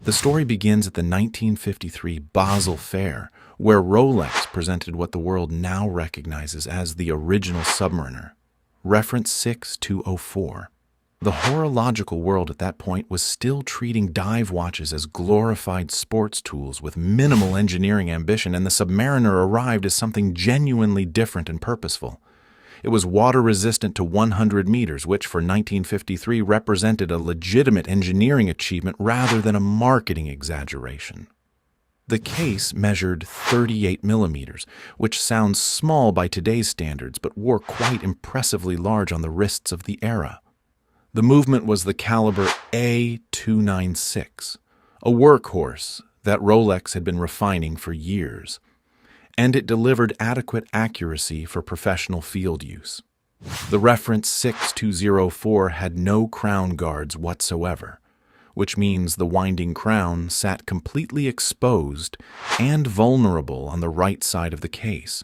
The story begins at the 1953 Basel Fair, where Rolex presented what the world now recognizes as the original Submariner, reference 6204. The horological world at that point was still treating dive watches as glorified sports tools with minimal engineering ambition, and the Submariner arrived as something genuinely different and purposeful. It was water-resistant to 100 meters, which for 1953 represented a legitimate engineering achievement rather than a marketing exaggeration. The case measured 38 millimeters, which sounds small by today's standards, but wore quite impressively large on the wrists of the era. The movement was the caliber A296, a workhorse that Rolex had been refining for years, and it delivered adequate accuracy for professional field use. The reference 6204 had no crown guards whatsoever, which means the winding crown sat completely exposed and vulnerable on the right side of the case.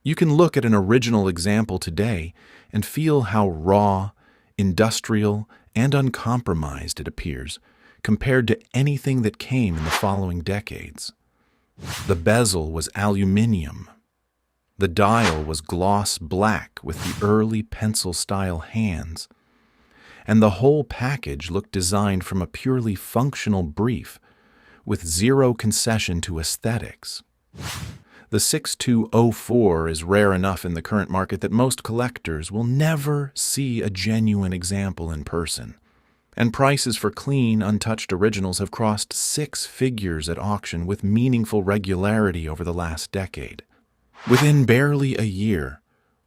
You can look at an original example today and feel how raw, industrial, and uncompromised it appears, compared to anything that came in the following decades. The bezel was aluminium. The dial was gloss black with the early pencil-style hands. And the whole package looked designed from a purely functional brief, with zero concession to aesthetics. The 6204 is rare enough in the current market that most collectors will never see a genuine example in person, and prices for clean, untouched originals have crossed six figures at auction with meaningful regularity over the last decade. Within barely a year,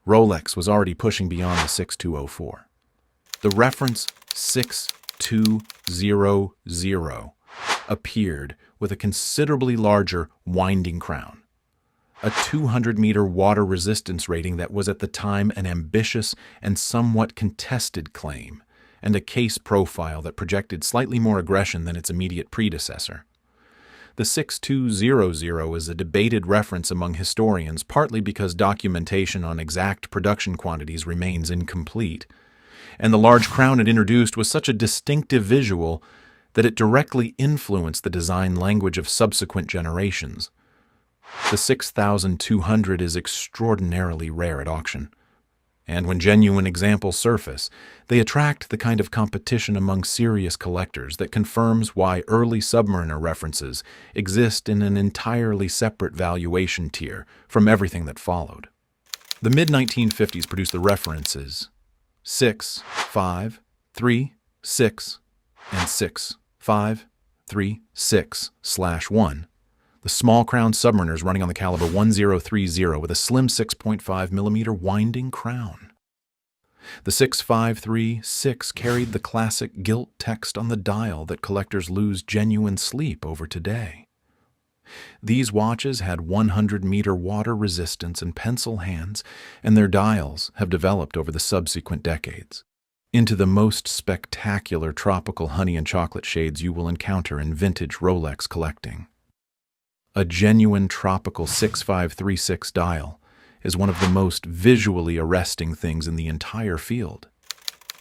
Rolex was already pushing beyond the 6204. The reference 6200 appeared with a considerably larger winding crown, a 200-meter water resistance rating that was at the time an ambitious and somewhat contested claim, and a case profile that projected slightly more aggression than its immediate predecessor. The 6200 is a debated reference among historians, partly because documentation on exact production quantities remains incomplete, and the large crown it introduced was such a distinctive visual that it directly influenced the design language of subsequent generations. The 6200 is extraordinarily rare at auction, and when genuine examples surface, they attract the kind of competition among serious collectors that confirms why early Submariner references exist in an entirely separate valuation tier from everything that followed. The mid-1950s produced the references 6, 5, 3, 6, and 6, 5, 3, 6/1. The small crown Submariners running on the caliber 1030 with a slim 6.5 millimeter winding crown. The 6536 carried the classic gilt text on the dial that collectors lose genuine sleep over today. These watches had 100-meter water resistance and pencil hands, and their dials have developed over the subsequent decades into the most spectacular tropical honey and chocolate shades you will encounter in vintage Rolex collecting. A genuine tropical 6536 dial is one of the most visually arresting things in the entire field.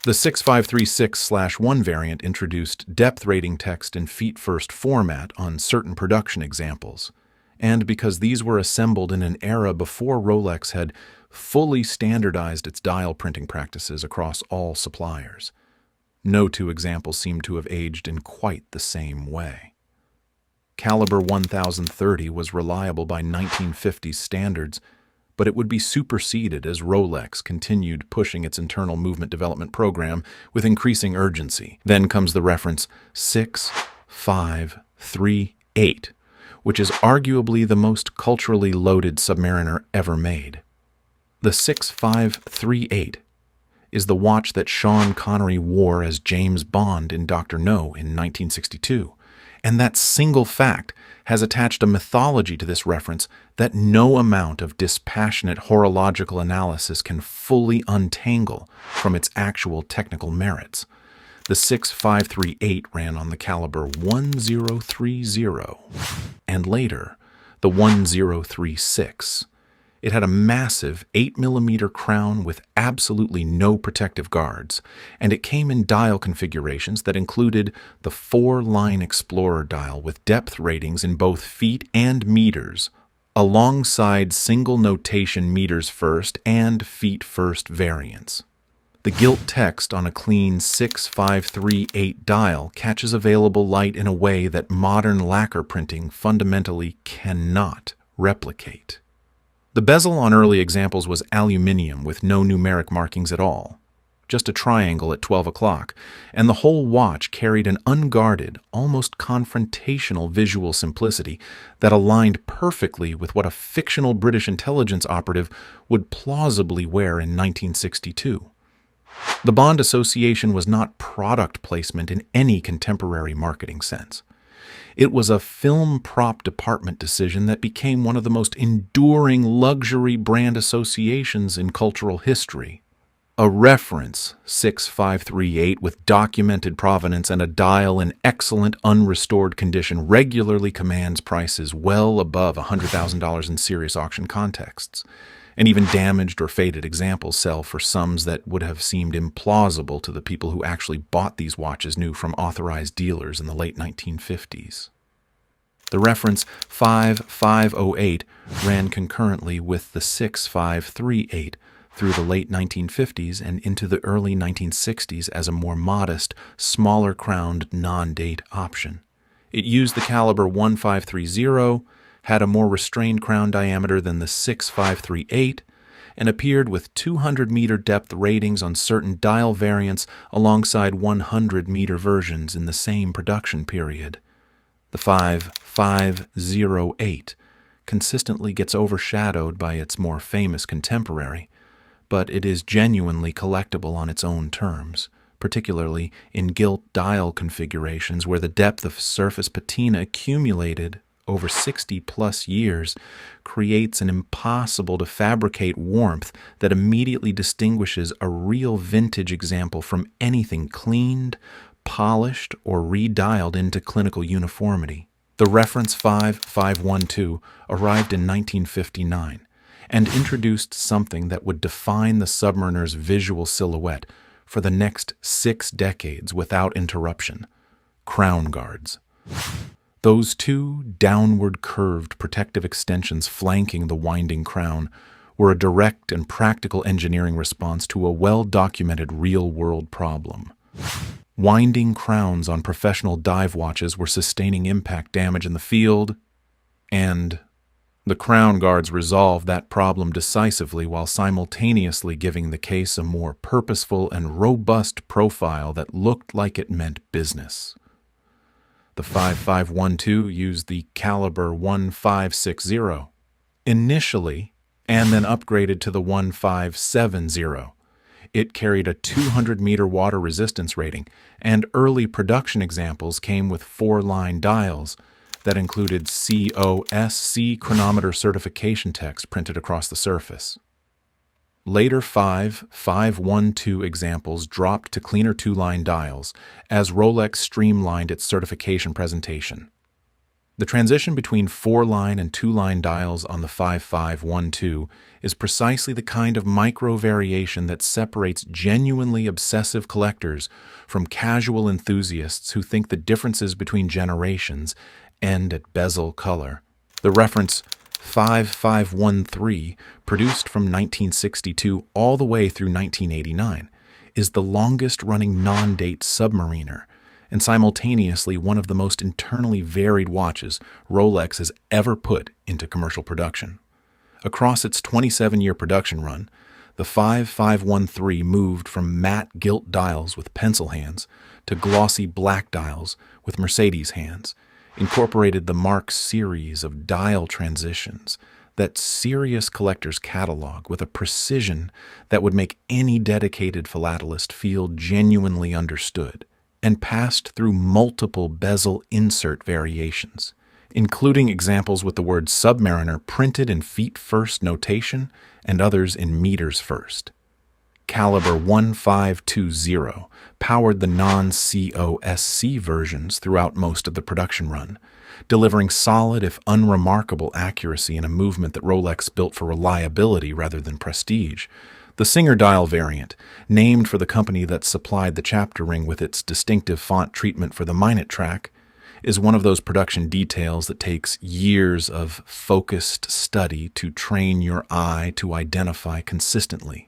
The 6536/1 variant introduced depth rating text in feet-first format on certain production examples, and because these were assembled in an era before Rolex had fully standardized its dial printing practices across all suppliers, no two examples seem to have aged in quite the same way. Caliber 1030 was reliable by 1950s standards, but it would be superseded as Rolex continued pushing its internal movement development program with increasing urgency. Then comes the reference 6538, which is arguably the most culturally loaded Submariner ever made. The 6538 is the watch that Sean Connery wore as James Bond in Dr. No in 1962. And that single fact has attached a mythology to this reference that no amount of dispassionate horological analysis can fully untangle from its actual technical merits. The 6538 ran on the caliber 1030, and later the 1036, It had a massive 8mm crown with absolutely no protective guards, and it came in dial configurations that included the 4-line Explorer dial with depth ratings in both feet and meters, alongside single notation meters first and feet first variants. The gilt text on a clean 6538 dial catches available light in a way that modern lacquer printing fundamentally cannot replicate. The bezel on early examples was aluminium with no numeric markings at all, just a triangle at 12 o'clock, and the whole watch carried an unguarded, almost confrontational visual simplicity that aligned perfectly with what a fictional British intelligence operative would plausibly wear in 1962. The Bond association was not product placement in any contemporary marketing sense. It was a film prop department decision that became one of the most enduring luxury brand associations in cultural history. A reference, 6538, with documented provenance and a dial in excellent unrestored condition regularly commands prices well above $100,000 in serious auction contexts. And even damaged or faded examples sell for sums that would have seemed implausible to the people who actually bought these watches new from authorized dealers in the late 1950s. The reference 5508 ran concurrently with the 6538 through the late 1950s and into the early 1960s as a more modest, smaller-crowned non-date option. It used the caliber 1530, had a more restrained crown diameter than the 6538, and appeared with 200-meter depth ratings on certain dial variants alongside 100-meter versions in the same production period. The 5508 consistently gets overshadowed by its more famous contemporary, but it is genuinely collectible on its own terms, particularly in gilt dial configurations where the depth of surface patina accumulated over 60-plus years creates an impossible-to-fabricate warmth that immediately distinguishes a real vintage example from anything cleaned, polished, or redialed into clinical uniformity. The reference 5512 arrived in 1959 and introduced something that would define the Submariner's visual silhouette for the next 6 decades without interruption: crown guards. Those two downward-curved protective extensions flanking the winding crown were a direct and practical engineering response to a well-documented real-world problem. Winding crowns on professional dive watches were sustaining impact damage in the field, and the crown guards resolved that problem decisively while simultaneously giving the case a more purposeful and robust profile that looked like it meant business. The 5512 used the caliber 1560 initially and then upgraded to the 1570. It carried a 200-meter water resistance rating, and early production examples came with 4-line dials that included COSC chronometer certification text printed across the surface. Later 5512 examples dropped to cleaner 2-line dials as Rolex streamlined its certification presentation. The transition between 4-line and 2-line dials on the 5512 is precisely the kind of micro-variation that separates genuinely obsessive collectors from casual enthusiasts who think the differences between generations end at bezel color. The reference 5513, produced from 1962 all the way through 1989, is the longest-running non-date Submariner, and simultaneously one of the most internally varied watches Rolex has ever put into commercial production. Across its 27-year production run, the 5513 moved from matte gilt dials with pencil hands to glossy black dials with Mercedes hands, incorporated the Mark series of dial transitions that serious collectors catalog with a precision that would make any dedicated philatelist feel genuinely understood, and passed through multiple bezel insert variations, including examples with the word Submariner printed in feet-first notation and others in meters first. caliber 1520 powered the non-COSC versions throughout most of the production run, delivering solid if unremarkable accuracy in a movement that Rolex built for reliability rather than prestige. The Singer dial variant, named for the company that supplied the chapter ring with its distinctive font treatment for the minute track, is one of those production details that takes years of focused study to train your eye to identify consistently.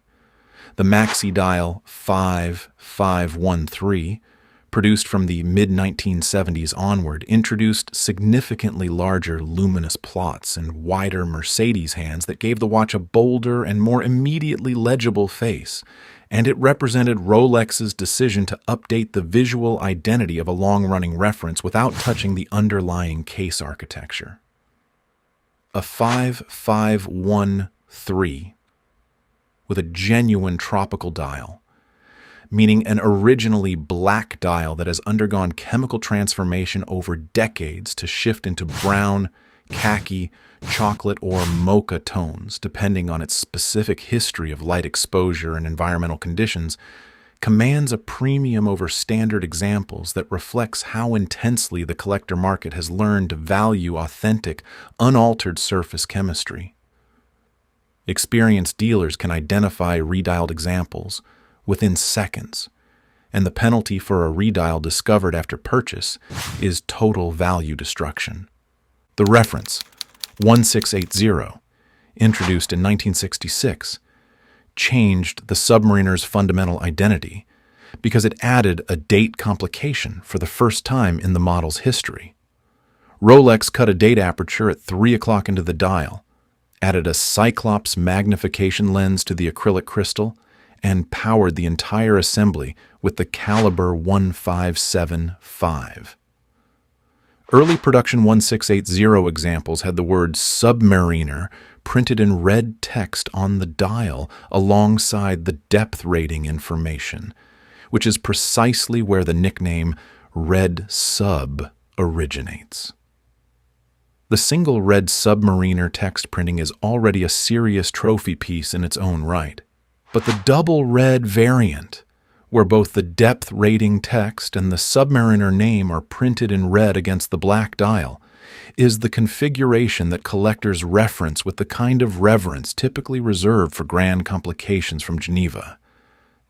The Maxi Dial 5513, produced from the mid-1970s onward, introduced significantly larger luminous plots and wider Mercedes hands that gave the watch a bolder and more immediately legible face, and it represented Rolex's decision to update the visual identity of a long-running reference without touching the underlying case architecture. A 5513 with a genuine tropical dial, meaning an originally black dial that has undergone chemical transformation over decades to shift into brown, khaki, chocolate, or mocha tones, depending on its specific history of light exposure and environmental conditions, commands a premium over standard examples that reflects how intensely the collector market has learned to value authentic, unaltered surface chemistry. Experienced dealers can identify redialed examples within seconds, and the penalty for a redial discovered after purchase is total value destruction. The reference, 1680, introduced in 1966, changed the Submariner's fundamental identity because it added a date complication for the first time in the model's history. Rolex cut a date aperture at 3 o'clock into the dial, added a Cyclops magnification lens to the acrylic crystal, and powered the entire assembly with the caliber 1575. Early production 1680 examples had the word Submariner printed in red text on the dial alongside the depth rating information, which is precisely where the nickname Red Sub originates. The single red Submariner text printing is already a serious trophy piece in its own right. But the double red variant, where both the depth rating text and the Submariner name are printed in red against the black dial, is the configuration that collectors reference with the kind of reverence typically reserved for grand complications from Geneva.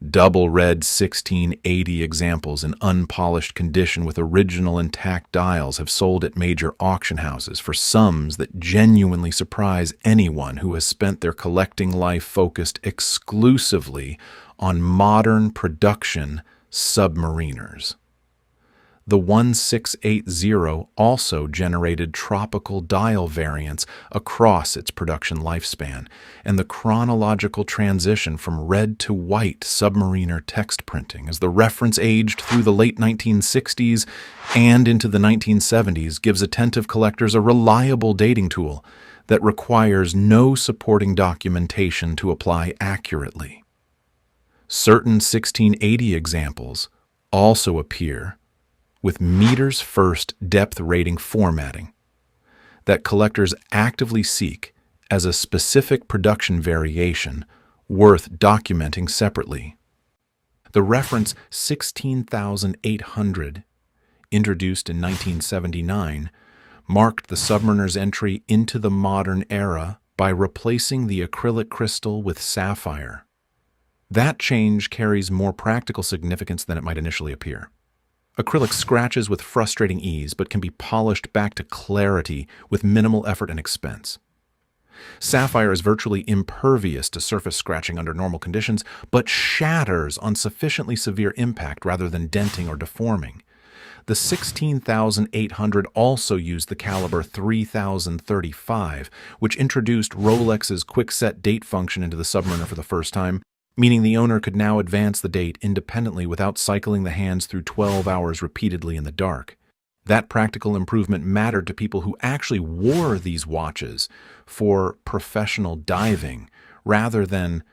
Double red 1680 examples in unpolished condition with original intact dials have sold at major auction houses for sums that genuinely surprise anyone who has spent their collecting life focused exclusively on modern production submariners. The 1680 also generated tropical dial variants across its production lifespan, and the chronological transition from red to white Submariner text printing as the reference aged through the late 1960s and into the 1970s gives attentive collectors a reliable dating tool that requires no supporting documentation to apply accurately. Certain 1680 examples also appear with meters first depth rating formatting that collectors actively seek as a specific production variation worth documenting separately. The reference 16,800, introduced in 1979, marked the Submariner's entry into the modern era by replacing the acrylic crystal with sapphire. That change carries more practical significance than it might initially appear. Acrylic scratches with frustrating ease, but can be polished back to clarity with minimal effort and expense. Sapphire is virtually impervious to surface scratching under normal conditions, but shatters on sufficiently severe impact rather than denting or deforming. The 16,800 also used the caliber 3035, which introduced Rolex's quick-set date function into the Submariner for the first time, meaning the owner could now advance the date independently without cycling the hands through 12 hours repeatedly in the dark. That practical improvement mattered to people who actually wore these watches for professional diving rather than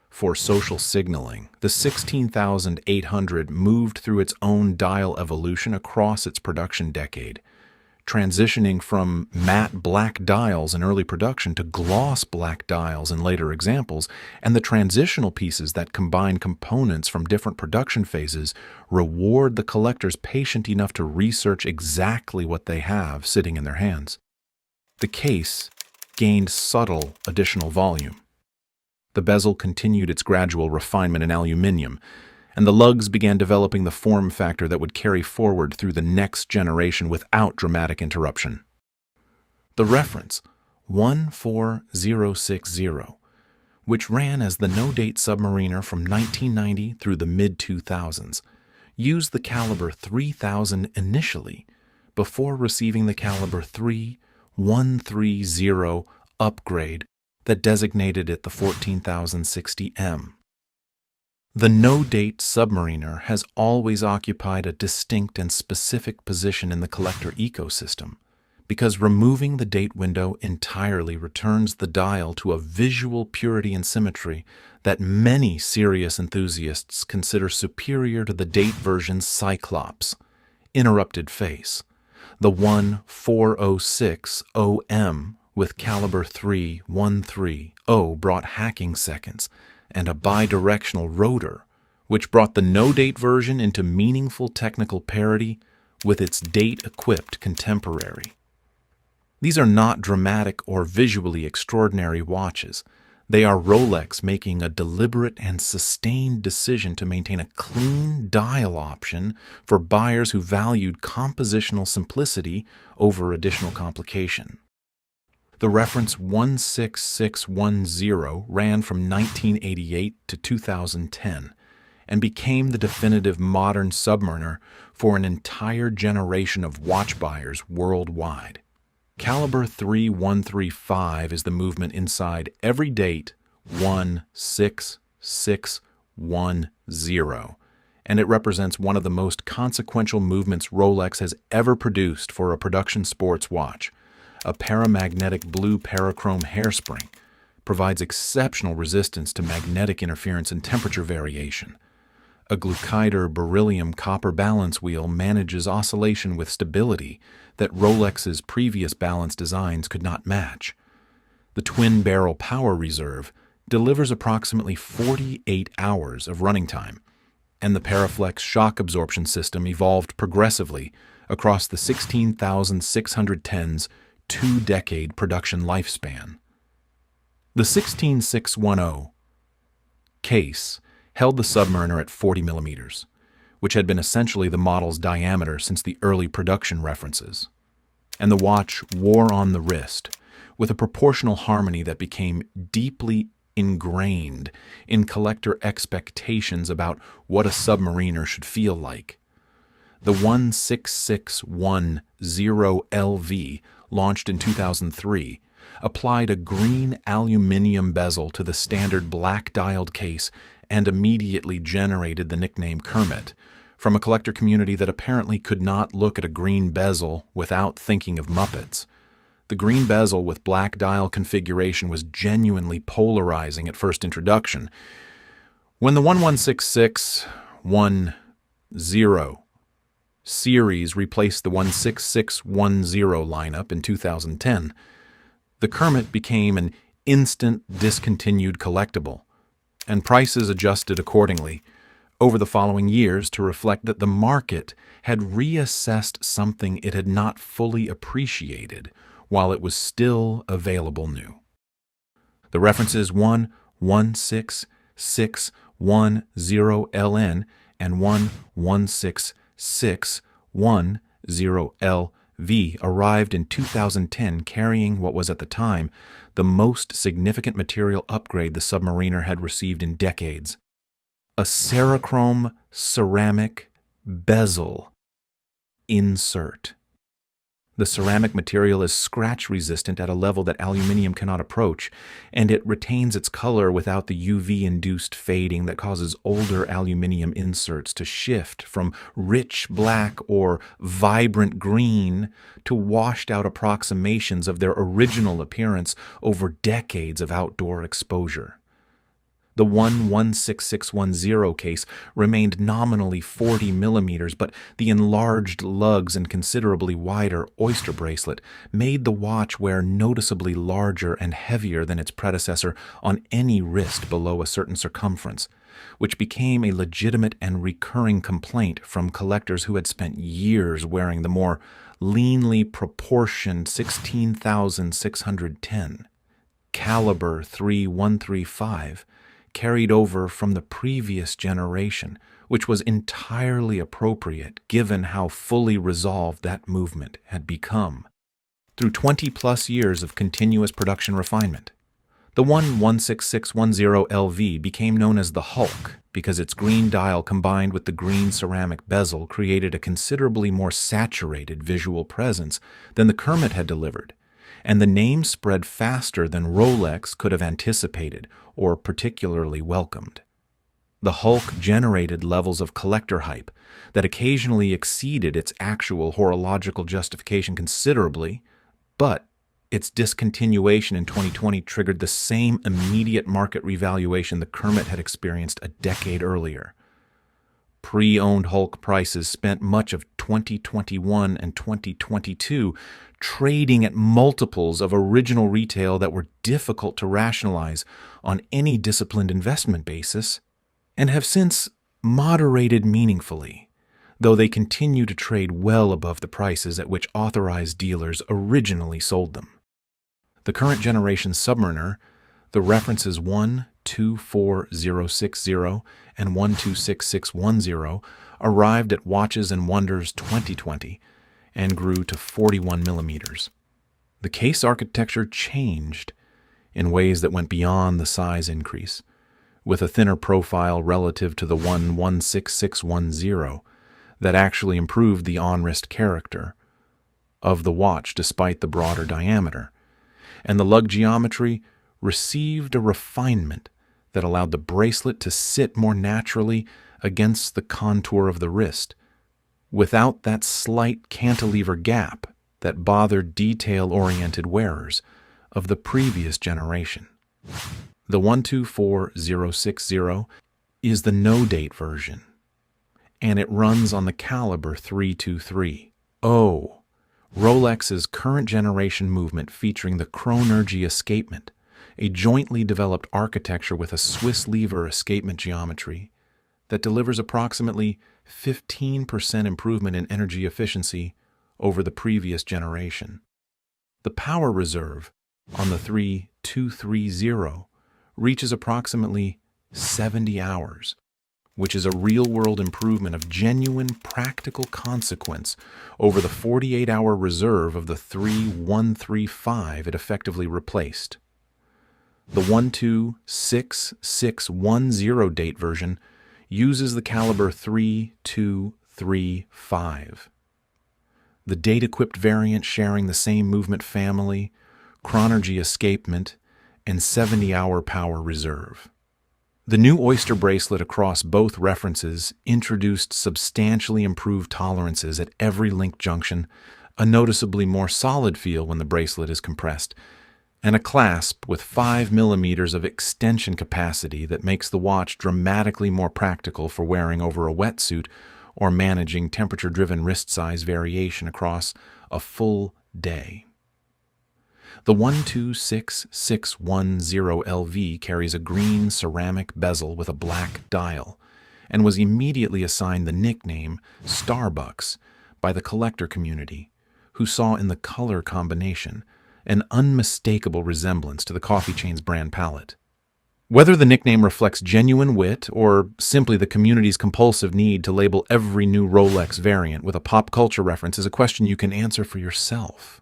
for social signaling. The 16,800 moved through its own dial evolution across its production decade, transitioning from matte black dials in early production to gloss black dials in later examples, and the transitional pieces that combine components from different production phases reward the collectors patient enough to research exactly what they have sitting in their hands. The case gained subtle additional volume. The bezel continued its gradual refinement in aluminium, and the lugs began developing the form factor that would carry forward through the next generation without dramatic interruption. The reference, 14060, which ran as the no-date Submariner from 1990 through the mid-2000s, used the caliber 3000 initially, before receiving the caliber 3130 upgrade that designated it the 14060M. The no-date Submariner has always occupied a distinct and specific position in the collector ecosystem, because removing the date window entirely returns the dial to a visual purity and symmetry that many serious enthusiasts consider superior to the date version's Cyclops, interrupted face, the 14060M with caliber 3130 brought hacking seconds, and a bidirectional rotor, which brought the no-date version into meaningful technical parity with its date-equipped contemporary. These are not dramatic or visually extraordinary watches. They are Rolex making a deliberate and sustained decision to maintain a clean dial option for buyers who valued compositional simplicity over additional complication. The reference 16610 ran from 1988 to 2010 and became the definitive modern Submariner for an entire generation of watch buyers worldwide. Caliber 3135 is the movement inside every date 16610, and it represents one of the most consequential movements Rolex has ever produced for a production sports watch. A paramagnetic blue parachrome hairspring provides exceptional resistance to magnetic interference and temperature variation. A Glucider beryllium copper balance wheel manages oscillation with stability that Rolex's previous balance designs could not match. The twin-barrel power reserve delivers approximately 48 hours of running time, and the Paraflex shock absorption system evolved progressively across the 16,610's two-decade production lifespan. The 16610 case held the Submariner at 40 millimeters, which had been essentially the model's diameter since the early production references, and the watch wore on the wrist with a proportional harmony that became deeply ingrained in collector expectations about what a Submariner should feel like. The 16610 LV, launched in 2003, applied a green aluminium bezel to the standard black-dialed case and immediately generated the nickname Kermit, from a collector community that apparently could not look at a green bezel without thinking of Muppets. The green bezel with black dial configuration was genuinely polarizing at first introduction. When the 1166110 series replaced the 16610 lineup in 2010, the Kermit became an instant discontinued collectible, and prices adjusted accordingly over the following years to reflect that the market had reassessed something it had not fully appreciated while it was still available new. The references 1166110LN and 1166110LV arrived in 2010 carrying what was at the time the most significant material upgrade the Submariner had received in decades: a Cerachrome ceramic bezel insert. The ceramic material is scratch-resistant at a level that aluminium cannot approach, and it retains its color without the UV-induced fading that causes older aluminium inserts to shift from rich black or vibrant green to washed-out approximations of their original appearance over decades of outdoor exposure. The 16610 case remained nominally 40 millimeters, but the enlarged lugs and considerably wider oyster bracelet made the watch wear noticeably larger and heavier than its predecessor on any wrist below a certain circumference, which became a legitimate and recurring complaint from collectors who had spent years wearing the more leanly proportioned 16,610 caliber 3135 carried over from the previous generation, which was entirely appropriate given how fully resolved that movement had become through 20-plus years of continuous production refinement. The 16610 LV became known as the Hulk because its green dial combined with the green ceramic bezel created a considerably more saturated visual presence than the Kermit had delivered, and the name spread faster than Rolex could have anticipated or particularly welcomed. The Hulk generated levels of collector hype that occasionally exceeded its actual horological justification considerably, but its discontinuation in 2020 triggered the same immediate market revaluation the Kermit had experienced a decade earlier. Pre-owned Hulk prices spent much of 2021 and 2022 trading at multiples of original retail that were difficult to rationalize on any disciplined investment basis, and have since moderated meaningfully, though they continue to trade well above the prices at which authorized dealers originally sold them. The current generation Submariner, the references 124060 and 126610, arrived at Watches and Wonders 2020 and grew to 41 millimeters. The case architecture changed in ways that went beyond the size increase, with a thinner profile relative to the 16610 that actually improved the on-wrist character of the watch despite the broader diameter, and the lug geometry received a refinement that allowed the bracelet to sit more naturally against the contour of the wrist, without that slight cantilever gap that bothered detail-oriented wearers of the previous generation. The 124060 is the no-date version, and it runs on the caliber 323. Rolex's current generation movement featuring the Chronergy escapement, a jointly developed architecture with a Swiss lever escapement geometry that delivers approximately 15% improvement in energy efficiency over the previous generation. The power reserve on the 3230 reaches approximately 70 hours, which is a real-world improvement of genuine practical consequence over the 48-hour reserve of the 3135 it effectively replaced. The 126610 date version uses the caliber 3235. The date-equipped variant sharing the same movement family, Chronergy escapement, and 70-hour power reserve. The new oyster bracelet across both references introduced substantially improved tolerances at every link junction, a noticeably more solid feel when the bracelet is compressed, and a clasp with 5 millimeters of extension capacity that makes the watch dramatically more practical for wearing over a wetsuit or managing temperature-driven wrist size variation across a full day. The 126610 LV carries a green ceramic bezel with a black dial, and was immediately assigned the nickname Starbucks by the collector community, who saw in the color combination an unmistakable resemblance to the coffee chain's brand palette. Whether the nickname reflects genuine wit or simply the community's compulsive need to label every new Rolex variant with a pop culture reference is a question you can answer for yourself.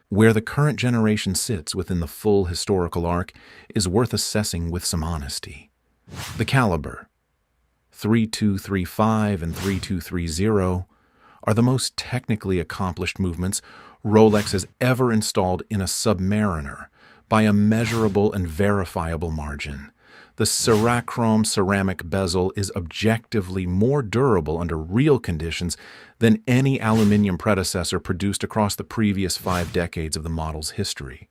Where the current generation sits within the full historical arc is worth assessing with some honesty. The caliber, 3235 and 3230, are the most technically accomplished movements Rolex has ever installed in a Submariner by a measurable and verifiable margin. The Cerachrome ceramic bezel is objectively more durable under real conditions than any aluminium predecessor produced across the previous 5 decades of the model's history.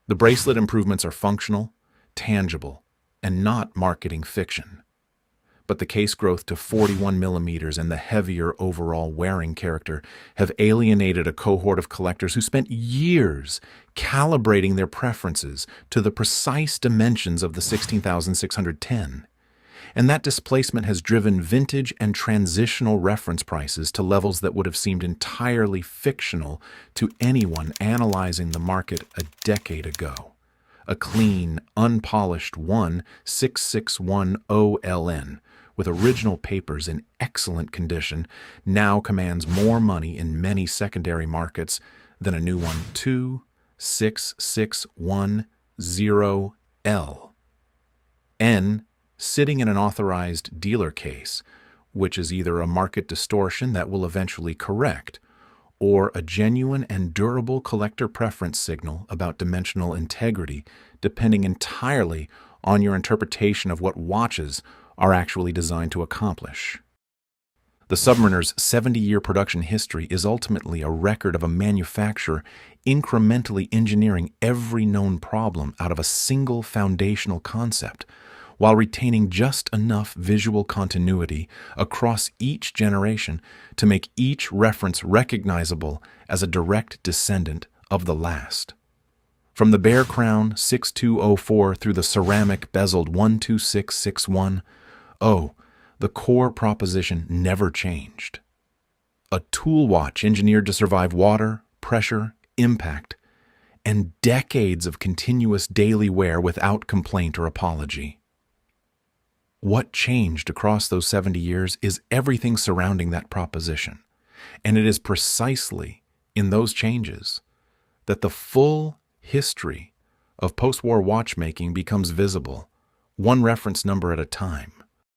The bracelet improvements are functional, tangible, and not marketing fiction. But the case growth to 41 millimeters and the heavier overall wearing character have alienated a cohort of collectors who spent years calibrating their preferences to the precise dimensions of the 16,610. And that displacement has driven vintage and transitional reference prices to levels that would have seemed entirely fictional to anyone analyzing the market a decade ago. A clean, unpolished 16610LN with original papers in excellent condition now commands more money in many secondary markets than a new one 26610L. N sitting in an authorized dealer case, which is either a market distortion that will eventually correct, or a genuine and durable collector preference signal about dimensional integrity, depending entirely on your interpretation of what watches are actually designed to accomplish. The Submariner's 70-year production history is ultimately a record of a manufacturer incrementally engineering every known problem out of a single foundational concept, while retaining just enough visual continuity across each generation to make each reference recognizable as a direct descendant of the last. From the bare crown 6204 through the ceramic bezeled 12661, the core proposition never changed. A tool watch engineered to survive water, pressure, impact, and decades of continuous daily wear without complaint or apology. What changed across those 70 years is everything surrounding that proposition, and it is precisely in those changes that the full history of post-war watchmaking becomes visible, one reference number at a time.